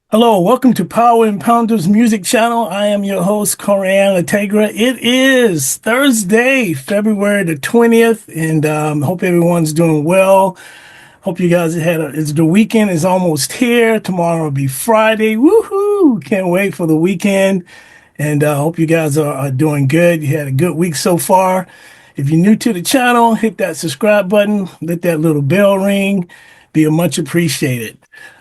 Hello, welcome to Power and Pounders Music Channel. I am your host, Corian Integra. It is Thursday, February the 20th, and hope everyone's doing well. Hope you guys it's the weekend is almost here. Tomorrow will be Friday. Woohoo! Can't wait for the weekend. And hope you guys are doing good. You had a good week so far. If you're new to the channel, hit that subscribe button, let that little bell ring. Be much appreciated.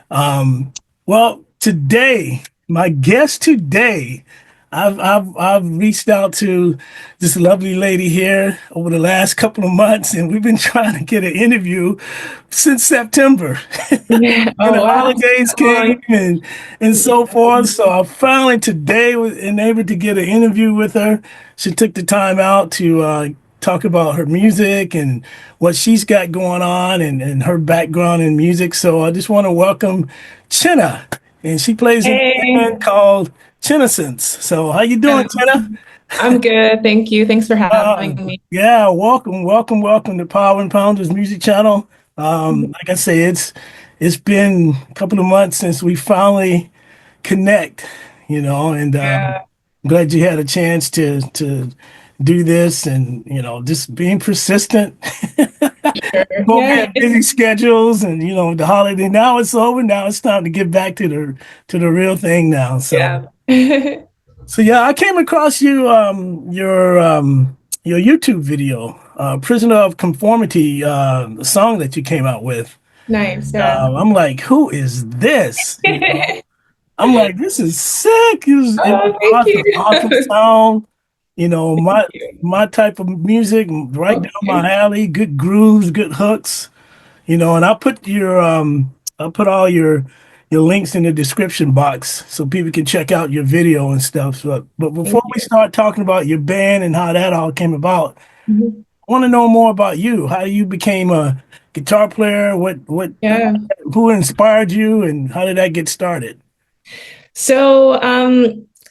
Well, today, my guest today, I've reached out to this lovely lady here over the last couple of months, and we've been trying to get an interview since September. And Oh the wow. holidays Oh, came and so forth. So I finally today was enabled to get an interview with her. She took the time out to talk about her music and what she's got going on and her background in music. So I just want to welcome Chena, and she plays in a hey. band called Chena. So how you doing, Chena? I'm good. Thank you. Thanks for having me. Yeah, welcome to Power and Pounders Music Channel. Like I say, it's been a couple of months since we finally connect, and Yeah. I'm glad you had a chance to do this, and just being persistent. Sure. Both Yeah. had busy schedules, and the holiday now it's over. Now it's time to get back to the real thing now. So. Yeah. So yeah, I came across your YouTube video, "Prisoner of Conformity," the song that you came out with. Nice. Yeah. I'm like, who is this? I'm like, this is sick. It was Oh, thank awesome, awesome you. sound. You know, Thank my you. my type of music, right down my Okay. alley. Good grooves, good hooks. And I'll put all your links in the description box so people can check out your video and stuff. But before Thank we you. start talking about your band and how that all came about, Mhm. I want to know more about you. How you became a guitar player? Yeah. Who inspired you, and how did that get started? So,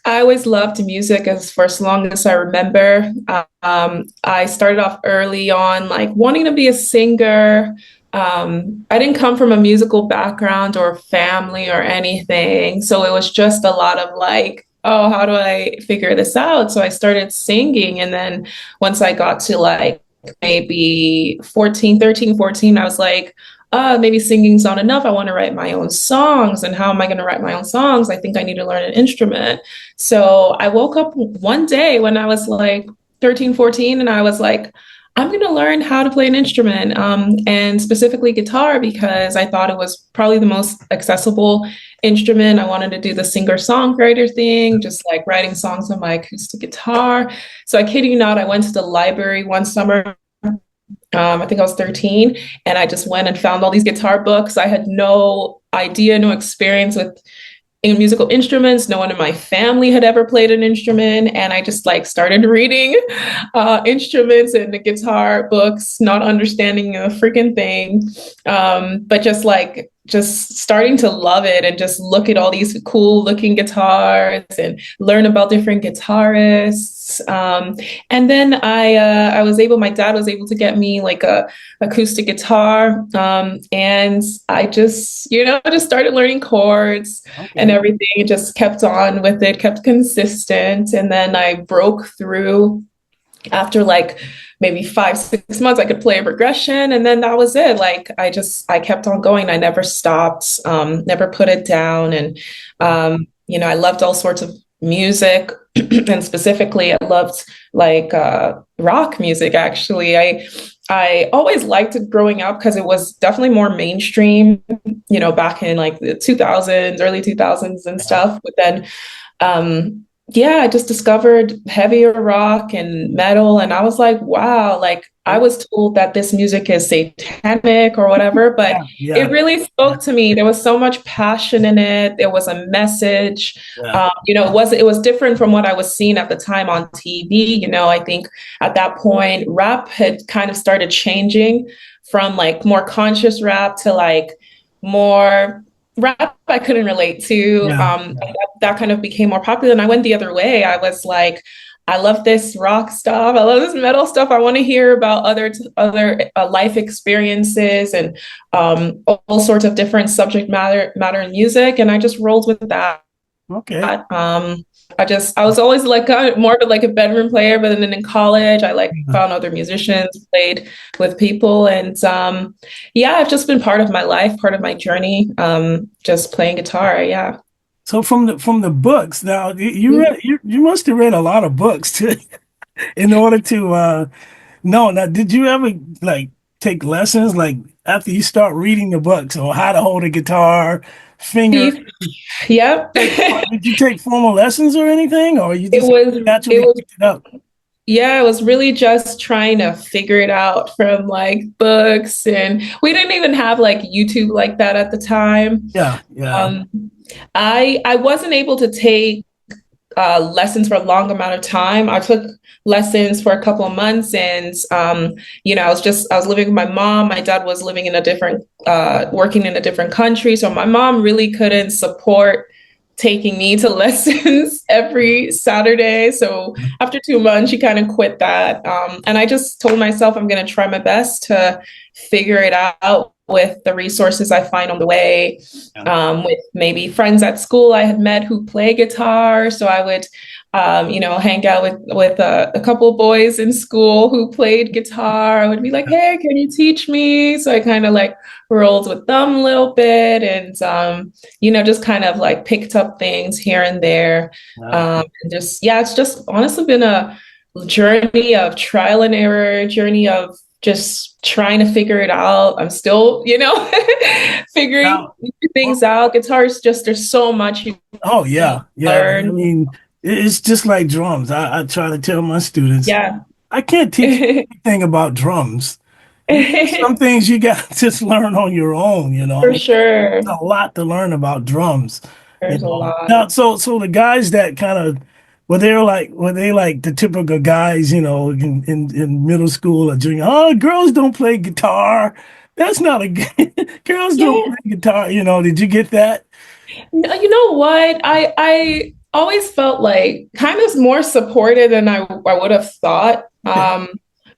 I always loved music as for as long as I remember. I started off early on, like wanting to be a singer. I didn't come from a musical background or family or anything, so it was just a lot of like, oh, how do I figure this out? So I started singing, and then once I got to like maybe 14, 13, 14, I was like, maybe singing's not enough. I want to write my own songs. And how am I going to write my own songs? I think I need to learn an instrument. So I woke up one day when I was like 13, 14, and I was like, I'm going to learn how to play an instrument, and specifically guitar, because I thought it was probably the most accessible instrument. I wanted to do the singer-songwriter thing, just like writing songs on my acoustic guitar. So I kid you not, I went to the library one summer. I think I was 13, and I just went and found all these guitar books. I had no idea, no experience with in musical instruments. No one in my family had ever played an instrument, and I just like started reading instruments and the guitar books, not understanding a freaking thing, but just starting to love it and just look at all these cool looking guitars and learn about different guitarists. And then I was able, my dad was able to get me like a acoustic guitar, and I just just started learning chords and Okay. everything. It just kept on with it, kept consistent. And then I broke through after like maybe 5, 6 months. I could play a progression, and then that was it. Like I kept on going. I never stopped, never put it down. And I loved all sorts of music. And specifically I loved like rock music. Actually, I always liked it growing up because it was definitely more mainstream, back in like the 2000s, early 2000s and stuff. But then, yeah, I just discovered heavier rock and metal. And I was like, wow, like I was told that this music is satanic or whatever, but Yeah, yeah, it really yeah, spoke to me. There was so much passion in it. There was a message. yeah. It was different from what I was seeing at the time on TV. I think at that point, rap had kind of started changing from like more conscious rap to like more rap I couldn't relate to. Yeah. That kind of became more popular. And I went the other way. I was like, I love this rock stuff. I love this metal stuff. I want to hear about other life experiences and all sorts of different subject matter in music. And I just rolled with that. Okay. I was always like more of like a bedroom player, but then in college, I like Yeah. found other musicians, played with people, and yeah, I've just been part of my life, part of my journey, just playing guitar. Yeah. So from the books, now you read you must have read a lot of books to in order to no, now did you ever like take lessons like after you start reading the books or how to hold a guitar, finger Yep. did you take formal lessons or anything or you It just was it naturally was picked it up? Yeah, I was really just trying to figure it out from like books, and we didn't even have like YouTube like that at the time. Yeah, yeah. Um, I wasn't able to take lessons for a long amount of time. I took lessons for a couple of months, and I was living with my mom. My dad was living in a different, working in a different country, so my mom really couldn't support taking me to lessons every Saturday. So after 2 months, she kind of quit that, and I just told myself I'm going to try my best to figure it out with the resources I find on the way, with maybe friends at school I had met who play guitar. So I would, hang out with a couple of boys in school who played guitar. I would be like, "Hey, can you teach me?" So I kind of like rolled with them a little bit, and just kind of like picked up things here and there. Yeah. And just yeah, it's just honestly been a journey of trial and error, journey of just trying to figure it out. I'm still, figuring Now, things out. Guitar is just, there's so much you oh can yeah, yeah. I learn. mean, it's just like drums. I try to tell my students, Yeah. I can't teach you anything about drums. Some things you got to just learn on your own, you know. I For mean, sure. there's a lot to learn about drums, you There's a know. lot. Now, so the guys that kind of were they like the typical guys, you know, in middle school or junior, oh, girls don't play guitar. That's not a girls don't Yeah. play guitar, you know. Did you get that? No, you know what? I always felt like kind of more supported than I would have thought Okay.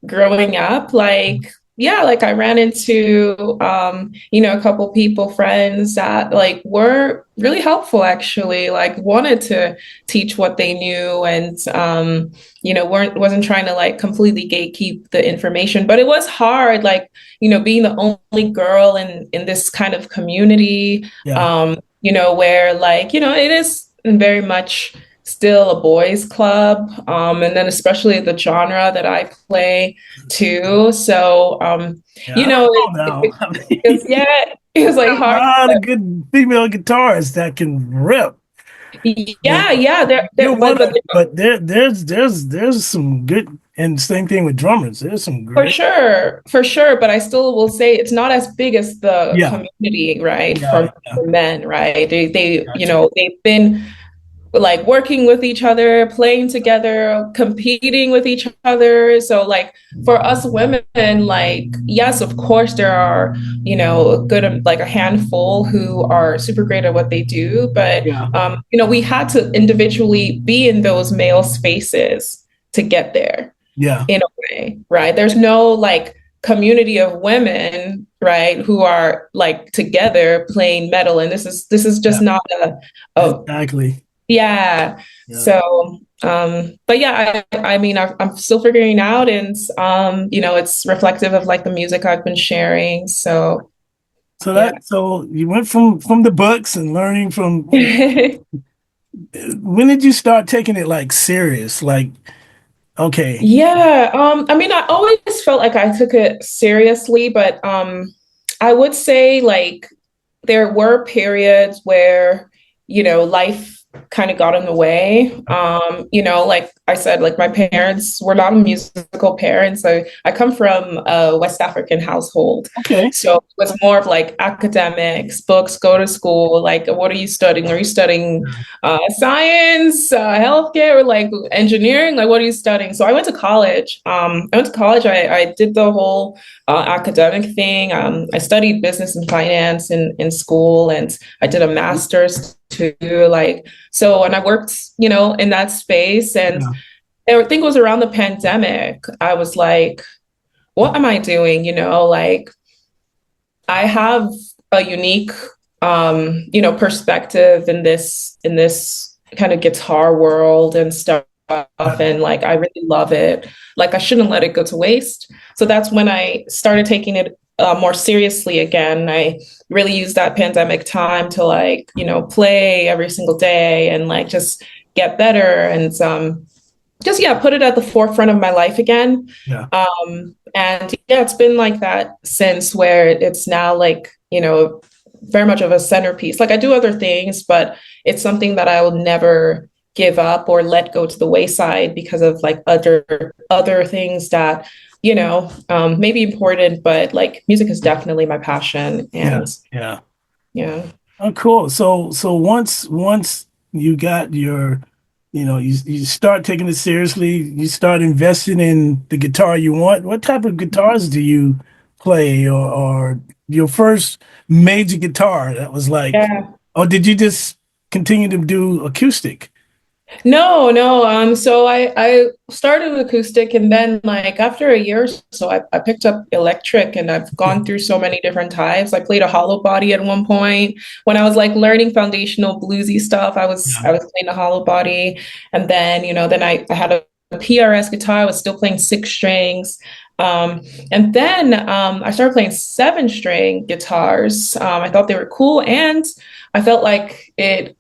growing up. Like, yeah, like I ran into a couple people, friends that like were really helpful actually, like wanted to teach what they knew, and wasn't trying to like completely gatekeep the information. But it was hard, like, being the only girl in this kind of community, Yeah. where like, it is very much still a boys club, and then especially the genre that I play too. So Yeah, you I know don't know it, now. it, I it mean, was yeah it was like got a hard. lot of good female guitarists that can rip. You Yeah, know, yeah, you're one but of them, but there's some good, and same thing with drummers. There's some great. for sure, but I still will say it's not as big as the Yeah, community, right? yeah, yeah. For men, right? They Gotcha. they've been like working with each other, playing together, competing with each other. So like for us women, like yes, of course there are, a good like a handful who are super great at what they do, but Yeah, we had to individually be in those male spaces to get there yeah, in a way, right? There's no like community of women, right, who are like together playing metal, and this is just yeah. not a Exactly. yeah. Yeah. So, but yeah, I mean, I'm still figuring it out, and it's reflective of like the music I've been sharing. So, So yeah. so you went from the books and learning from. When did you start taking it like serious? Like, okay, Yeah, I mean, I always felt like I took it seriously, but I would say like there were periods where, life kind of got in the way. Like I said, like my parents were not musical parents. I come from a West African household. okay, So it was more of like academics, books, go to school. Like, what are you studying? Are you studying science, healthcare, or like engineering? Like, what are you studying? So I went to college. I did the whole academic thing. I studied business and finance in school, and I did a master's too. Like, so, and I worked, in that space, and yeah, I think it was around the pandemic. I was like, what am I doing? Like I have a unique, perspective in this kind of guitar world and stuff. Yeah, And like, I really love it. Like, I shouldn't let it go to waste. So that's when I started taking it more seriously again. I really used that pandemic time to like, play every single day and like just get better and just yeah, put it at the forefront of my life again. yeah, And yeah, it's been like that since where it's now like, very much of a centerpiece. Like I do other things, but it's something that I will never give up or let go to the wayside because of like other things that, may be important, but like music is definitely my passion. yeah, And yeah. yeah. Oh, cool. So once you got your, you start taking it seriously, you start investing in the guitar you want. What type of guitars do you play, or your first major guitar that was like, Yeah. or did you just continue to do acoustic? No, no. So I started with acoustic and then like after a year or so I picked up electric and I've Okay. gone through so many different types. I played a hollow body at one point. When I was like learning foundational bluesy stuff, I was Yeah. I was playing a hollow body. And then, then I had a PRS guitar, I was still playing six strings. Um, and then I started playing seven string guitars. I thought they were cool and I felt like it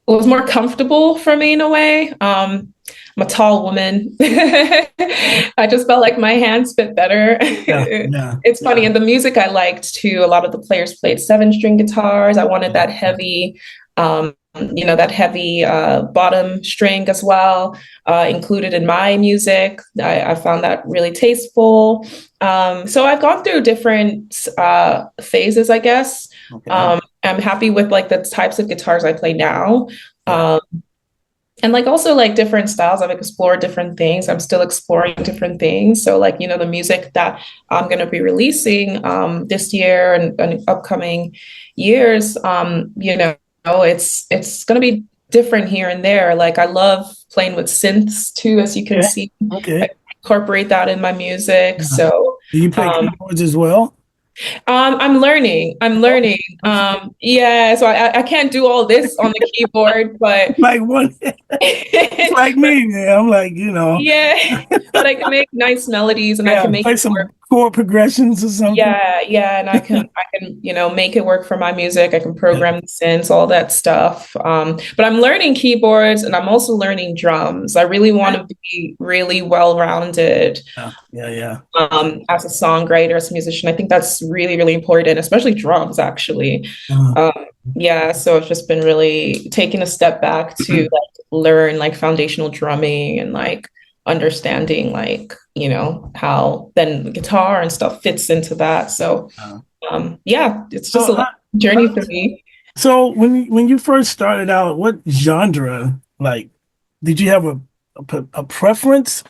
was more comfortable for me in a way. I'm a tall woman. I just felt like my hands fit better. Yeah. Yeah. It's funny. Yeah. And the music I liked too, a lot of the players played seven string guitars. I wanted Yeah. that heavy, that heavy bottom string as well, included in my music. I found that really tasteful. So I've gone through different phases, I guess. Okay. I'm happy with like the types of guitars I play now. Yeah. Um, and like also like different styles. I've explored different things. I'm still exploring different things. So like, the music that I'm gonna be releasing this year and upcoming years, it's gonna be different here and there. Like I love playing with synths too, as you can Okay. see. I Okay. incorporate that in my music. Yeah. So Do you play um, keyboards as well? I'm learning. I'm Oh, learning. okay. Yeah, so I can't do all this on the keyboard, but Like one, it's like me, man. I'm like, yeah, but I can make nice melodies and I yeah, can make play it some work. chord progressions or something. Yeah, yeah, and I can, make it work for my music. I can program the synths, all that stuff. But I'm learning keyboards and I'm also learning drums. I really want to be really well-rounded Yeah, yeah, yeah. as a songwriter, as a musician. I think that's really, really important, especially drums, actually. Uh, Um, yeah, so I've just been really taking a step back to like learn like foundational drumming and like understanding like, how then guitar and stuff fits into that. So uh, yeah, it's so, just a journey for me. so when you first started out, what genre, like, did you have a preference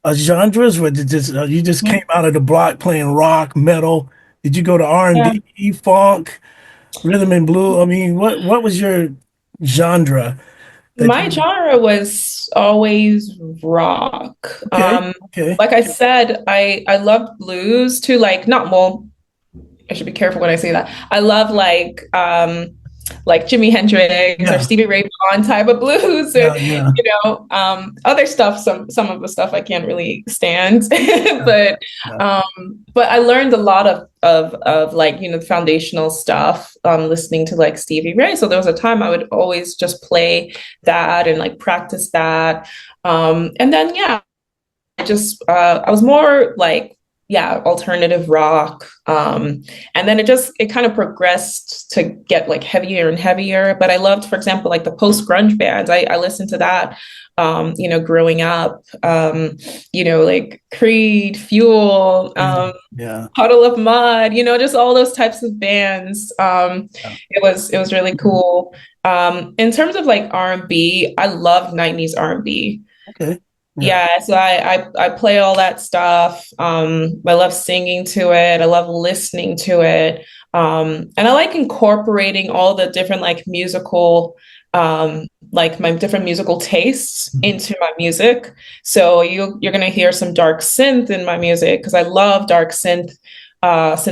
of genres, or you just came out of the block playing rock, metal? Did you go to Yeah. R&B, funk, rhythm and blue? I mean, what was your genre that My you? genre was always rock. Okay, okay, Like I said, I love blues too, like not well, I should be careful when I say that. I love like Jimi Hendrix or yeah, Stevie Ray Vaughan type of blues and yeah, yeah, other stuff, some of the stuff I can't really stand. yeah, but yeah. but I learned a lot of like, the foundational stuff listening to like Stevie Ray. So there was a time I would always just play that and like practice that. And then yeah, I was more like yeah, alternative rock. And then it kind of progressed to get like heavier and heavier. But I loved, for example, like the post grunge bands. I listened to that growing up. Like Creed, Fuel, Yeah, yeah, Puddle of Mud, just all those types of bands. yeah. It was really cool. In terms of like R&B, I love 90s R&B. Okay. Yeah. Yeah, so I play all that stuff. I love singing to it. I love listening to it. And I like incorporating all the different like musical like my different musical tastes into my music. So you're gonna hear some dark synth in my music because I love dark synth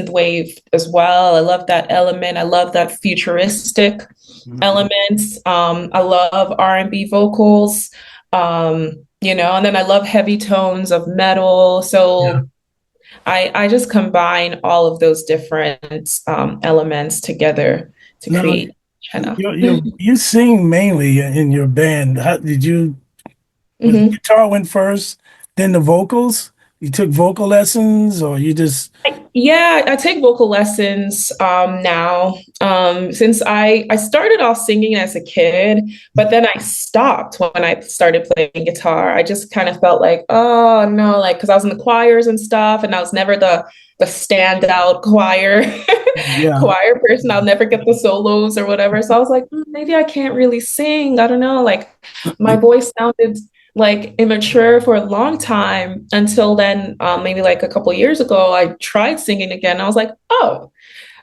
wave as well. I love that element. I love that futuristic Mhm. elements. I love R&B vocals. And then I love heavy tones of metal. Yeah. So I just combine all of those different elements together to Now, create Chena. you sing mainly in your band. How did you? Was the Mhm. guitar went first, then the vocals? You took vocal lessons, or you just? Yeah, I take vocal lessons now. Since I started off singing as a kid, but then I stopped when I started playing guitar. I just kind of felt like, oh no, like because I was in the choirs and stuff, and I was never the standout choir Yeah. choir person. I'll never get the solos or whatever. So I was like, maybe I can't really sing. I don't know. Like my voice sounded like immature for a long time until then, maybe like a couple years ago I tried singing again. I was like, oh,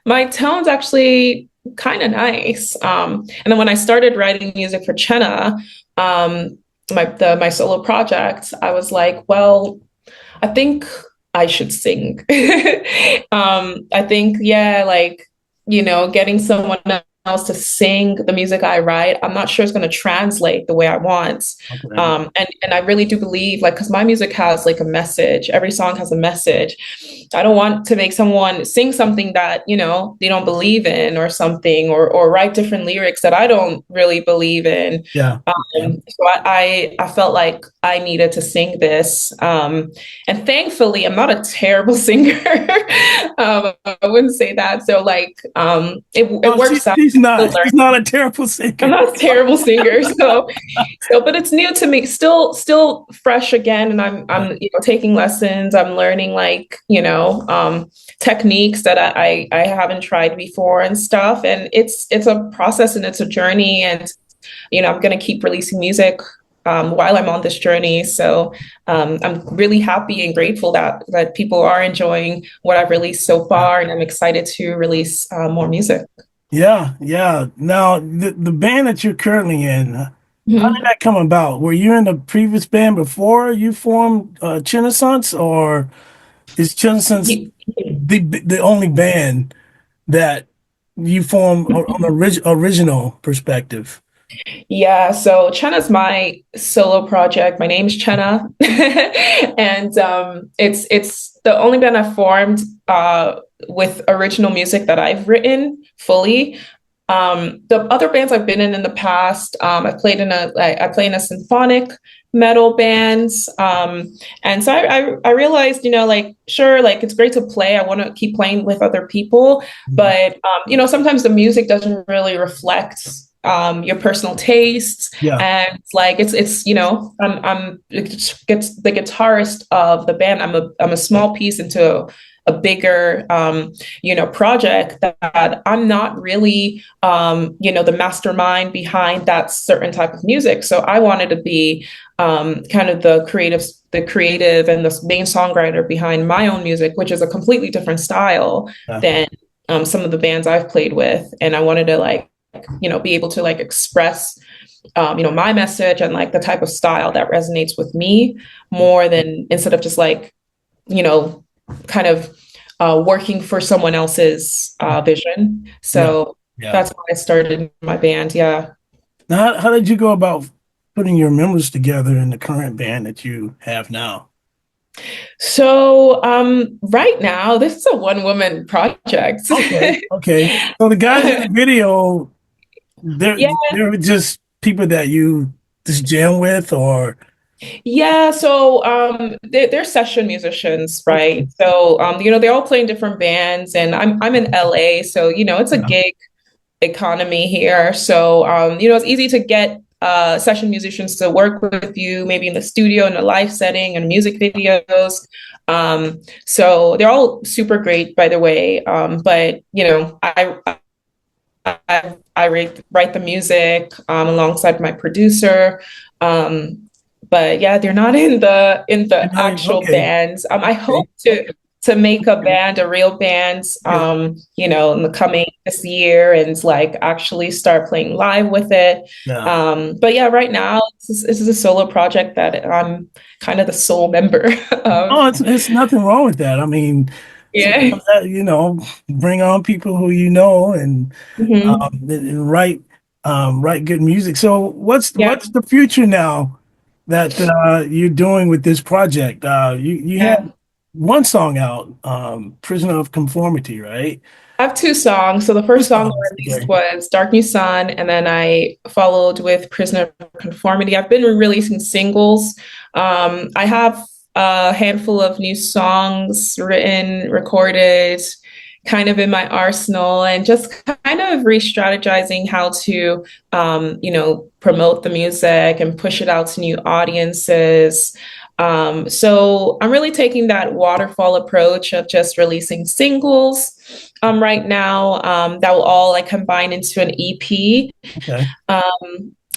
my tone's actually kind of nice. And then when I started writing music for Chena, my solo project, I was like, well, I think I should sing. I think, yeah, like, getting someone else to sing the music I write, I'm not sure it's going to translate the way I want. Okay. And I really do believe, like, because my music has like a message, every song has a message. I don't want to make someone sing something that, they don't believe in or something, or write different lyrics that I don't really believe in. Yeah. Yeah. So I felt like I needed to sing this. And thankfully, I'm not a terrible singer. I wouldn't say that. So like, it No, works out she's to not. learn. She's not a terrible I'm singer. not a terrible singer. But it's new to me, still fresh again. And I'm taking lessons. I'm learning like, techniques that I haven't tried before and stuff. And it's a process and it's a journey. And I'm going to keep releasing music while I'm on this journey. So I'm really happy and grateful that people are enjoying what I've released so Yeah. far, and I'm excited to release more music. Yeah. Yeah. Now, the band that you're currently in, how did Mhm. that come about? Were you in the previous band before you formed Chena, or is Chena the only band that you form on the original perspective? Yeah, so Chena's my solo project. My name's Chena, and it's the only band I've formed with original music that I've written fully. The other bands I've been in the past, I play in a symphonic metal bands, and so I realized, like sure, like it's great to play. I want to keep playing with other people, but sometimes the music doesn't really reflect your personal tastes, Yeah. and like I'm it's the guitarist of the band. I'm a small piece into a bigger project that I'm not really the mastermind behind that certain type of music. So I wanted to be kind of the creative and the main songwriter behind my own music, which is a completely different style Yeah. than some of the bands I've played with. And I wanted to like, be able to like express my message and like the type of style that resonates with me more than instead of just like, you know, kind of working for someone else's vision. Yeah. So Yeah. that's why I started my band. Yeah. Now, how did you go about putting your members together in the current band that you have now? So right now, this is a one-woman project. Okay. Okay. So the guys in the video, they're Yeah, they're just people that you just jam with, or yeah. So they're session musicians, okay. right? So they all play in different bands, and I'm in LA, so it's a Yeah. gig economy here. So it's easy to get session musicians to work with you, maybe in the studio in a live setting and music videos. So they're all super great, by the way. But I write the music alongside my producer. But yeah, they're not in the You're not even- actual okay. bands. I Okay. hope to make a band, a real band, Yeah. in the coming this year and like actually start playing live with it. Yeah. But yeah, right now this is a solo project that I'm kind of the sole member of. Oh, it's nothing wrong with that. I mean, Yeah. sometimes bring on people who you know and Hmm. write write good music. So Yeah. what's the future now that you're doing with this project? You had Yeah. one song out, Prisoner of Conformity, right? I have two songs. So the Two first song I songs. released Okay. was Dark New Sun, and then I followed with Prisoner of Conformity. I've been releasing singles. I have a handful of new songs written, recorded, kind of in my arsenal, and just kind of re-strategizing how to, promote the music and push it out to new audiences. So I'm really taking that waterfall approach of just releasing singles right now that will all like combine into an EP. Okay.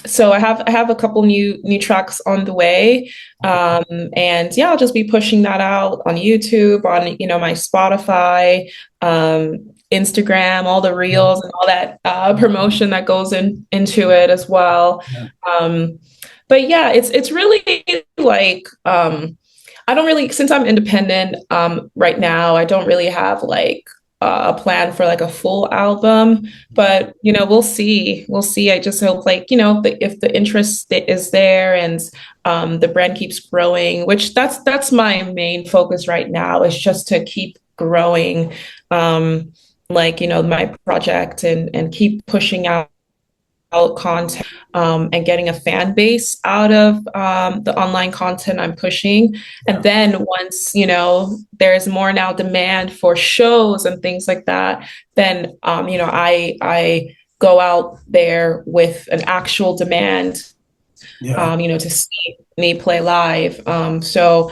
So I have a couple new tracks on the way, and yeah, I'll just be pushing that out on YouTube, on my Spotify, Instagram, all the Yeah. reels and all that promotion that goes into it as well. Yeah. Um, but yeah, it's really like I don't really, since I'm independent right now, I don't really have like a plan for like a full album, but we'll see. We'll see. I just hope like, if the interest is there and the brand keeps growing, which that's my main focus right now is just to keep growing like, my project and keep pushing out content and getting a fan base out of the online content I'm pushing. And Yeah. then once, there's more now demand for shows and things like that, then, I go out there with an actual demand, Yeah. to see me play live. So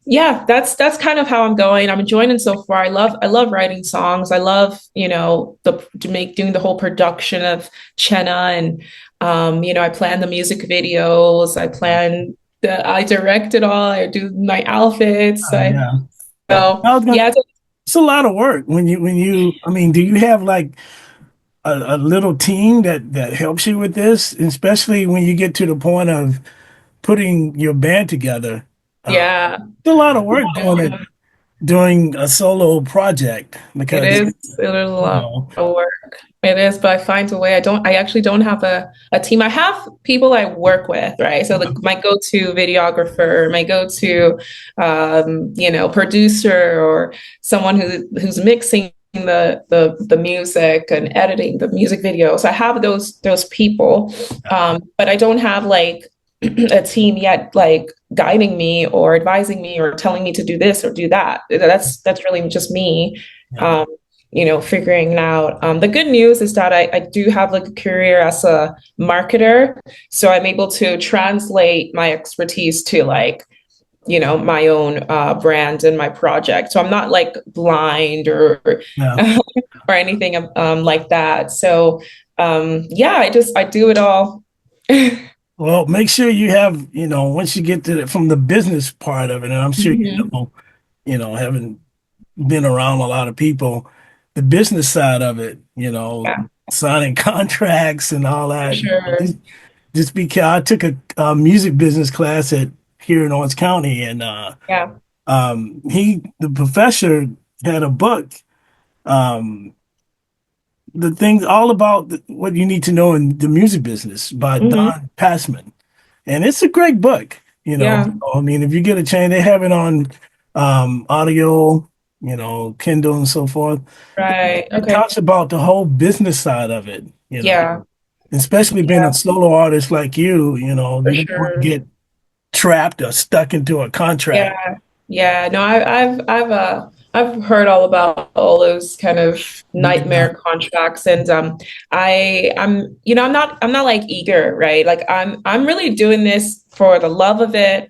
yeah, that's kind of how I'm going. I'm enjoying it so far. I love writing songs. I love, doing the whole production of Chena and I plan the music videos. I direct it all. I do my outfits. Yeah. So I was gonna yeah, It's a lot of work I mean, do you have like a little team that helps you with this, especially when you get to the point of putting your band together? Uh, yeah. it's a lot of work doing a solo project It because is. It is a you lot know, of work. It is, but I find a way. I actually don't have a team. I have people I work with, right? So my go-to videographer, my go-to, producer or someone who's mixing the music and editing the music videos. I have those people, but I don't have like a team yet, like guiding me or advising me or telling me to do this or do that. That's really just me, yeah, um, figuring it out. The good news is that I do have like a career as a marketer, so I'm able to translate my expertise to like my own brand and my project. So I'm not like blind or yeah. or anything like that. So yeah, I do it all. Well, make sure you have, once you get to from the business part of it, and I'm sure Mhm. having been around a lot of people, the business side of it, Yeah, signing contracts and all for that. sure. Just because I took a music business class at here in Orange County, and Yeah. the professor had a book, um, the things all about what you need to know in the music business by Hmm. Don Passman, and it's a great book. Yeah. I mean, if you get a chance, they have it on audio, Kindle and so forth. Right. It Okay. talks about the whole business side of it, Yeah. especially being a Yeah. solo artist like For you don't want to sure. get trapped or stuck into a contract. Yeah. Yeah. No, I've heard all about all those kind of Yeah, nightmare contracts, and I'm not like eager, right? Like I'm really doing this for the love of it.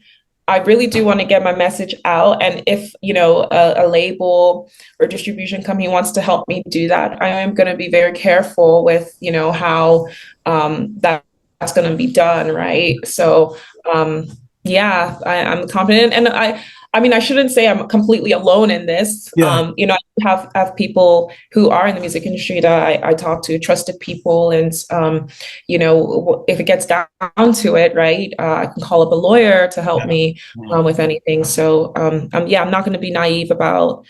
I really do want to get my message out, and if a label or distribution company wants to help me do that, I am going to be very careful with how that's going to be done, right? So um, yeah, I'm confident, and I mean, I shouldn't say I'm completely alone in this. Yeah, I have people who are in the music industry that I talk to, trusted people, and if it gets down to it, right, I can call up a lawyer to help yeah, me yeah. with anything. So, yeah, I'm not going to be naive about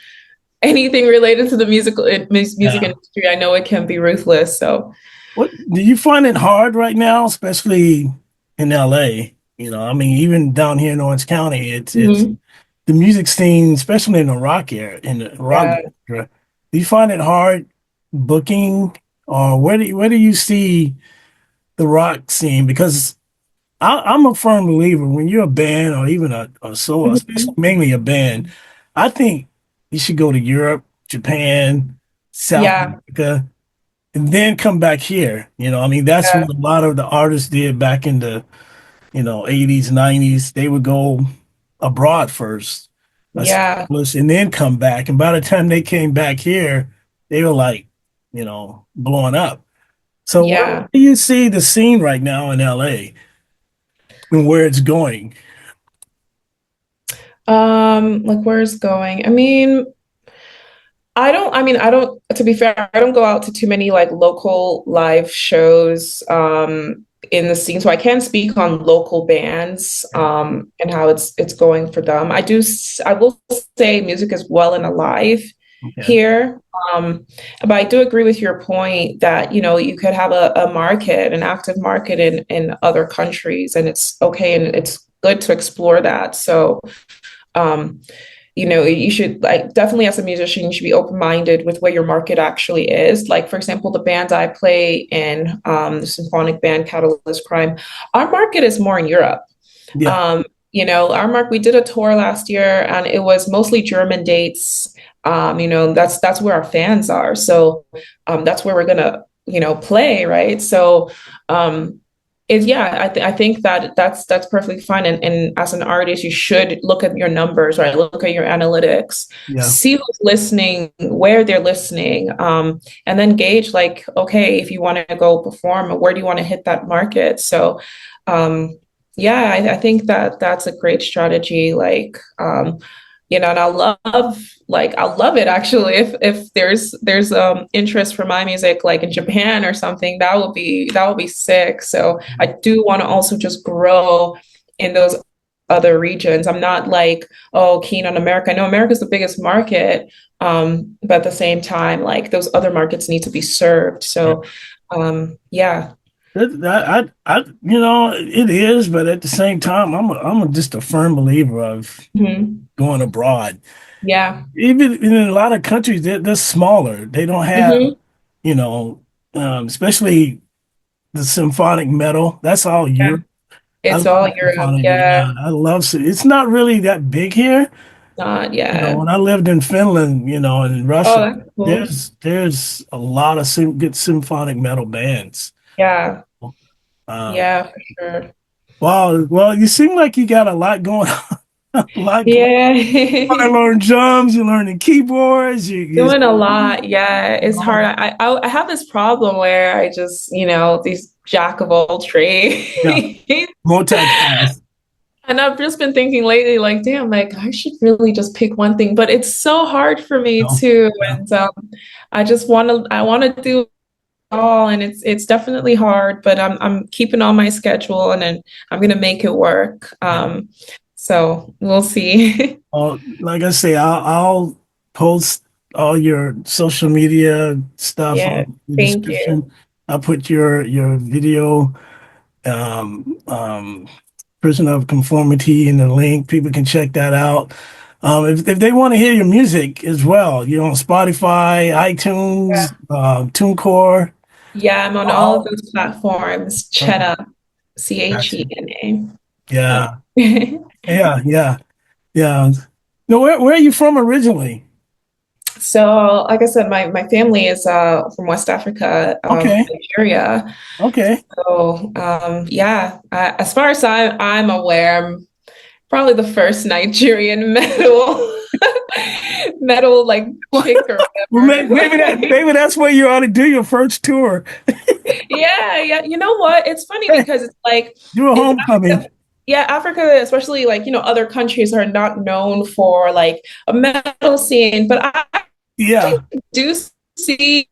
anything related to the music Yeah. industry. I know it can be ruthless. So, What do you find it hard right now, especially in LA? I mean, even down here in Orange County, it's mhm. the music scene, especially in the rock area, in the rock Yeah. genre. Do you find it hard booking, or where do you see the rock scene? Because I'm a firm believer when you're a band or even a solo, especially Mhm. mainly a band, I think you should go to Europe, Japan, South Yeah. America, and then come back here. I mean, that's Yeah. what a lot of the artists did back in the, 80s, 90s. They would go abroad first, Yeah. and then come back. And by the time they came back here, they were like, blowing up. So where Yeah. do you see the scene right now in LA and where it's going? Like where it's going. I don't, to be fair, I don't go out to too many like local live shows in the scene. So I can speak on local bands and how it's going for them. I will say music is well and alive Okay. here. But I do agree with your point that, you could have a market, an active market in other countries, and it's okay and it's good to explore that. So um you should like definitely as a musician, you should be open-minded with where your market actually is. Like for example, the band I play in, the symphonic band Catalyst Crime, our market is more in Europe. Yeah. We did a tour last year and it was mostly German dates. That's where our fans are. So that's where we're gonna, play, right? So I think that that's perfectly fine. And as an artist, you should look at your numbers, right? Look at your analytics, Yeah. see who's listening, where they're listening, and then gauge like, okay, if you want to go perform, where do you want to hit that market? So, I think that that's a great strategy. And I love it actually. If there's interest for my music like in Japan or something, that would be sick. So I do want to also just grow in those other regions. I'm not like, oh, keen on America. I know America's the biggest market, but at the same time, like those other markets need to be served. Yeah. So yeah. It is, but at the same time, just a firm believer of Mhm. going abroad. Yeah. Even in a lot of countries, they're smaller. They don't have, Hmm. you know, especially the symphonic metal. That's all Yeah. Europe. I It's love all Europe. symphonic. Yeah. Yeah, it's not really that big here. Not yeah. When I lived in Finland, in Oh, Russia, that's cool. there's a lot of good symphonic metal bands. Yeah. Um, Yeah, for sure. wow. Well, you seem like you got a lot going on. A lot going. Yeah. I learn drums. You're learning keyboards. Doing a lot. Yeah, it's hard. Um, I have this problem where I just, these jack of all trades. yeah, multitask. And I've just been thinking lately, like, damn, like I should really just pick one thing, but it's so hard for me No, too. yeah. And I want to do it all, and it's definitely hard, but I'm keeping on my schedule, and then I'm gonna make it work. Yeah. So we'll see. Like I say, I'll post all your social media stuff Yeah, on the thank you. description. I'll put your video, um, um, Prisoner of Conformity in the link. People can check that out. If they want to hear your music as well, you're on Spotify, Yeah. iTunes, TuneCore. Yeah, I'm on all of Oh, those platforms. okay. Chena, Gotcha. Chena. Yeah, Yep. yeah, yeah, yeah. No, where are you from originally? So, like I said, my family is from West Africa, Okay, Nigeria. okay. So, yeah, as far as I'm aware, I'm probably the first Nigerian metal like chick or Well, whatever. maybe that's where you ought to do your first tour. Yeah, yeah. You know what? It's funny Hey, because it's like do a it's homecoming. yeah, Africa, especially like, other countries are not known for like a metal scene, but I Yeah, do see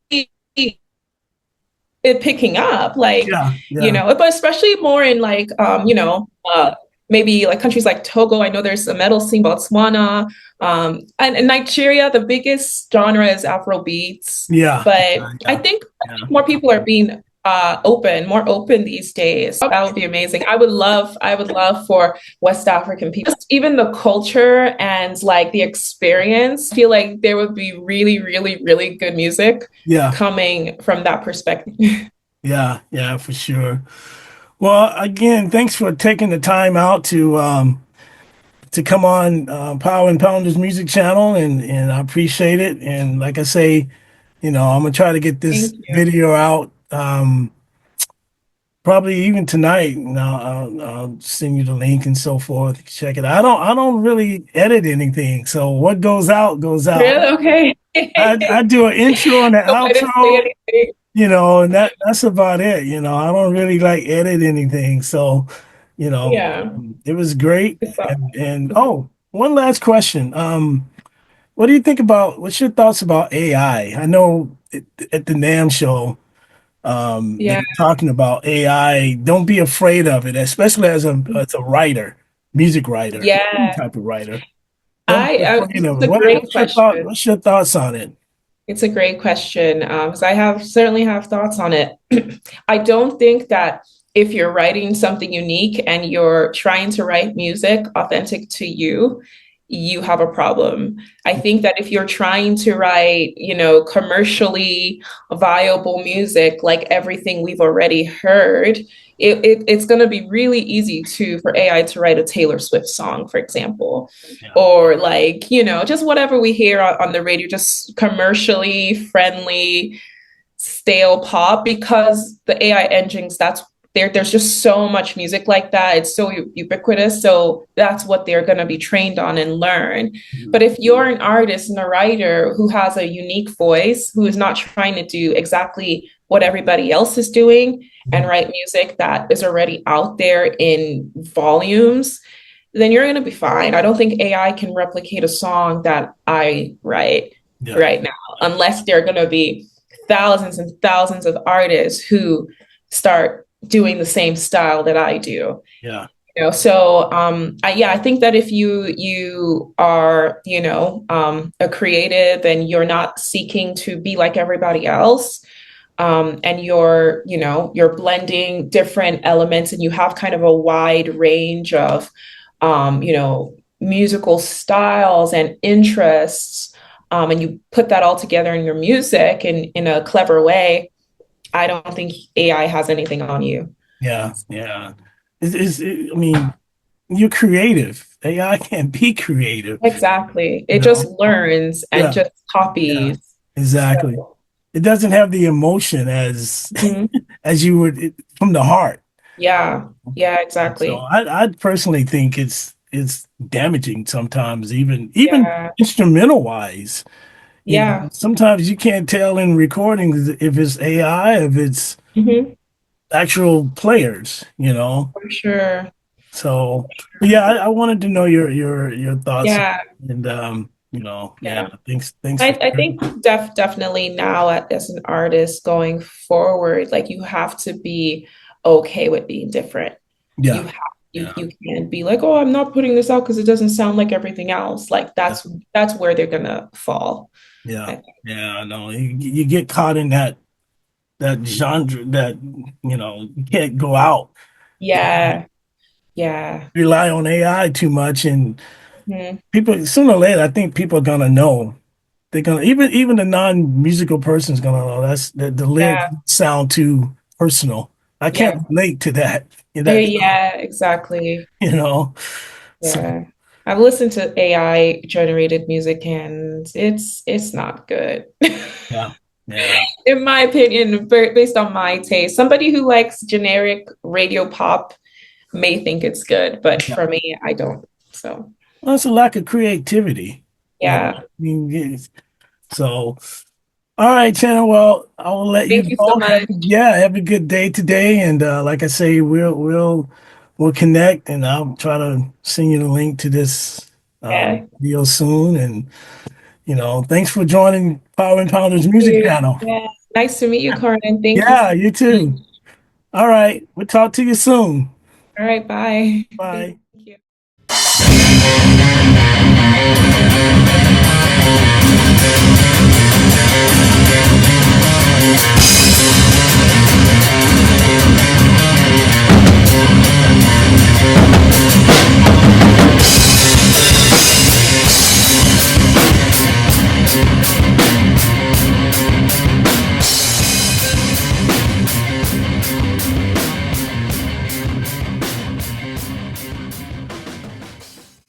it picking up, like, yeah, yeah, but especially more in like, maybe like countries like Togo. I know there's a metal scene, Botswana, and Nigeria. The biggest genre is Afro beats, yeah, but I yeah, think yeah, more people are being more open these days. That would be amazing. I would love for West African people, just even the culture and like the experience. I feel like there would be really, really, really good music yeah, coming from that perspective. yeah, yeah, for sure. Well, again, thanks for taking the time out to come on Power and Pounders Music Channel, and I appreciate it. And like I say, I'm gonna try to get this Thank you. video out probably even tonight. And I'll send you the link and so forth. Check it out. I don't really edit anything, so what goes out goes out. Really? Okay. I do an intro and an Hope I didn't say outro, anything. and that's about it. I don't really like edit anything. So, Yeah. it was great. It's And oh, one last question. What do you think what's your thoughts about AI? I know at the NAM show, they yeah. were talking about AI. Don't be afraid of it, especially as a writer, music writer, any Yeah. type of writer. Don't be afraid This of is it. a great What's your thought? question. What's your thoughts on it? It's a great question because I have certainly have thoughts on it. I don't think that if you're writing something unique and you're trying to write music authentic to you, you have a problem. I think that if you're trying to write, commercially viable music like everything we've already heard, it's going to be really easy for AI to write a Taylor Swift song, for example, Yeah. or like, just whatever we hear on the radio, just commercially friendly, stale pop, because the AI engines, there's just so much music like that. It's so ubiquitous. So that's what they're going to be trained on and learn. But if you're an artist and a writer who has a unique voice, who is not trying to do exactly what everybody else is doing and Mhm. write music that is already out there in volumes, then you're going to be fine. I don't think AI can replicate a song that I write Yeah. right now, unless there are going to be thousands and thousands of artists who start doing the same style that I do. Yeah. So I think that if you are a creative and you're not seeking to be like everybody else, and you're blending different elements and you have kind of a wide range of musical styles and interests, and you put that all together in your music in a clever way, I don't think AI has anything on you. Yeah. Yeah. I mean, you're creative. AI can't be creative, Exactly. It you just know? learns and Yeah. just Yeah. copies. Exactly. So, It doesn't have the emotion as mhm. as you would from the heart. Yeah. Yeah, So exactly. I personally think it's damaging sometimes, even Yeah. instrumental wise. Yeah. Sometimes you can't tell in recordings if it's AI, if it's Hmm. actual players. For sure. So, but yeah, I wanted to know your thoughts, Yeah. and yeah, Yeah. thanks for I sharing. think definitely now as an artist going forward, like you have to be okay with being different. You Yeah, have yeah, you can't be like, oh, I'm not putting this out because it doesn't sound like everything else. Like yeah, that's where they're gonna fall. yeah, I think. yeah. I know you get caught in that genre that you can't go out. You can't Yeah, yeah. rely on AI too much, and Mhm. people sooner or later, I think people are gonna know. They're gonna even the non-musical person's gonna know the lyrics Yeah, sound too personal. I yeah. can't relate to that. Song, Yeah, exactly. you know. So Yeah. I've listened to AI generated music and it's not good. yeah, yeah, In my opinion, based on my taste. Somebody who likes generic radio pop may think it's good, but yeah. for me, I don't. So, Well, it's a lack of creativity. yeah. I mean, so all right, Chena. Well, I will let you Thank you so go. much. Have a good day today, and like I say, we'll we'll connect, and I'll try to send you the link to this Yeah. video soon. And thanks for joining Power and Pounders Music Channel. Yeah. Nice to meet you, Corinne. Thank you so Yeah, you much. too. All right, we'll talk to you soon. All right, bye. Thank Bye. you.